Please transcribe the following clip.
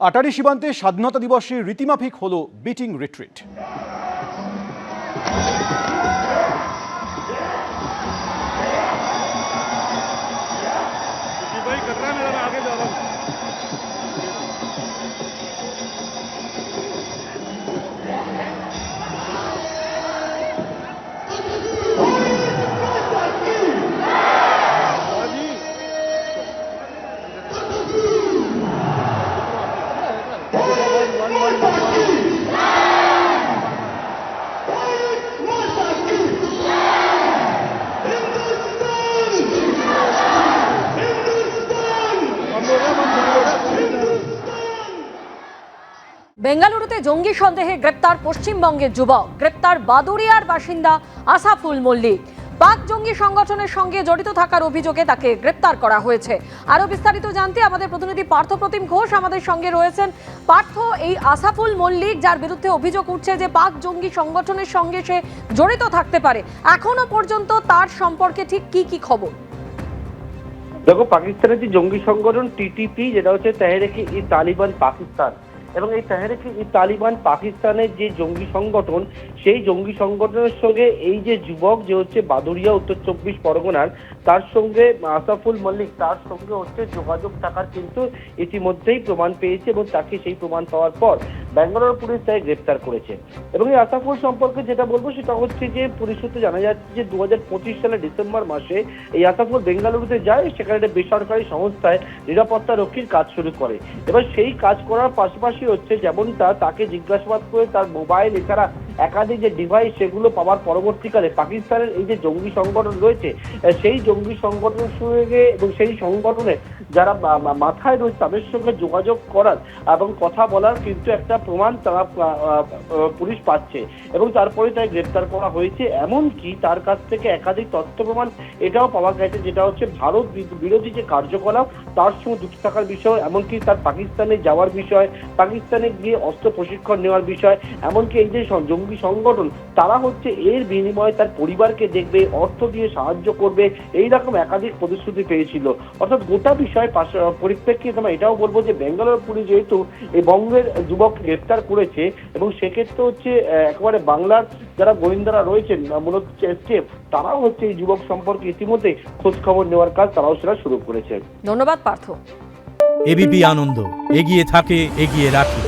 আটারি সীমান্তে স্বাধীনতা দিবসে রীতিমাফিক হলো বিটিং রিট্রিট। বেঙ্গালুরুতে জঙ্গি সন্দেহে গ্রেপ্তার পশ্চিমবঙ্গের যুবক। গ্রেপ্তার বাদুড়িয়ার বাসিন্দা আসাফুল মল্লিক। পাক জঙ্গি সংগঠনের সঙ্গে জড়িত থাকার অভিযোগে তাকে গ্রেপ্তার করা হয়েছে। আরো বিস্তারিত জানতে আমাদের প্রতিনিধি পার্থপ্রতিম ঘোষ আমাদের সঙ্গে রয়েছেন। পার্থ, এই আসাফুল মল্লিক যার বিরুদ্ধে অভিযোগ উঠছে যে পাক জঙ্গি সংগঠনের সঙ্গে সে জড়িত থাকতে পারে, এখনো পর্যন্ত তার সম্পর্কে ঠিক কি খবর? দেখো, পাকিস্তানের যে জঙ্গি সংগঠন টিটিপি, যেটা হচ্ছে তেহরিক-ই-তালিবান পাকিস্তান, এবং এই তেহরিক-ই-তালিবান পাকিস্তানের যে জঙ্গি সংগঠন, সেই জঙ্গি সংগঠনের সঙ্গে এই যে যুবক যে হচ্ছে বাদুড়িয়া উত্তর 24 পরগনার, তার সঙ্গে আসাফুল মল্লিক, তার সঙ্গে হচ্ছে যোগাযোগ থাকার কিন্তু ইতিমধ্যেই প্রমাণ পেয়েছে, এবং তাকে সেই প্রমাণ পাওয়ার পর ব্যাঙ্গালোর পুলিশ তাই গ্রেপ্তার করেছে। এবং এই আসাফুল সম্পর্কে যেটা বলবো সেটা হচ্ছে যে পুলিশ সূত্রে জানা যাচ্ছে যে 2025 সালের ডিসেম্বর মাসে এই আসাফুল বেঙ্গালুরুতে যায়, সেখানে একটা বেসরকারি সংস্থায় নিরাপত্তা রক্ষীর কাজ শুরু করে। এবার সেই কাজ করার পাশাপাশি হচ্ছে যেমনটা তাকে জিজ্ঞাসাবাদ করে তার মোবাইল এছাড়া একাধিক যে ডিভাইস, সেগুলো পাওয়ার পরবর্তীকালে পাকিস্তানের এই যে জঙ্গি সংগঠন রয়েছে, সেই জঙ্গি সংগঠনের সঙ্গে এবং সেই সংগঠনের যারা মাথায় রয়েছে তাদের সঙ্গে যোগাযোগ করার এবং কথা বলার কিন্তু একটা প্রমাণ তারা পুলিশ পাচ্ছে, এবং তারপরে তাই গ্রেপ্তার করা হয়েছে। এমনকি তার কাছ থেকে একাধিক তথ্য প্রমাণ এটাও পাওয়া গেছে, যেটা হচ্ছে ভারত বিরোধী যে কার্যকলাপ তার সঙ্গে যুক্ত থাকার বিষয়, এমনকি তার পাকিস্তানে যাওয়ার বিষয়, পাকিস্তানে গিয়ে অস্ত্র প্রশিক্ষণ নেওয়ার বিষয়, এমনকি এই যে জঙ্গি সংগঠন তারা হচ্ছে এর বিনিময়ে তার পরিবারকে দেখবে, অর্থ দিয়ে সাহায্য করবে, এইরকম একাধিক প্রতিশ্রুতি পেয়েছিল। অর্থাৎ গোটা বিষয় পরিপ্রেক্ষিতে আমরা এটাও বলবো যে বেঙ্গালুরু পুলিশ যেহেতু এই বঙ্গের যুবককে গ্রেপ্তার করেছে, এবং সেক্ষেত্রে হচ্ছে একেবারে বাংলার যারা গোয়েন্দারা রয়েছেন মূলত এসটিএফ, তারাও হচ্ছে এই যুবক সম্পর্কে ইতিমধ্যে খোঁজ খবর নেওয়ার কাজ তারাও সেটা শুরু করেছে। ধন্যবাদ পার্থ। এবিপি আনন্দ, এগিয়ে থাকে, এগিয়ে রাখে।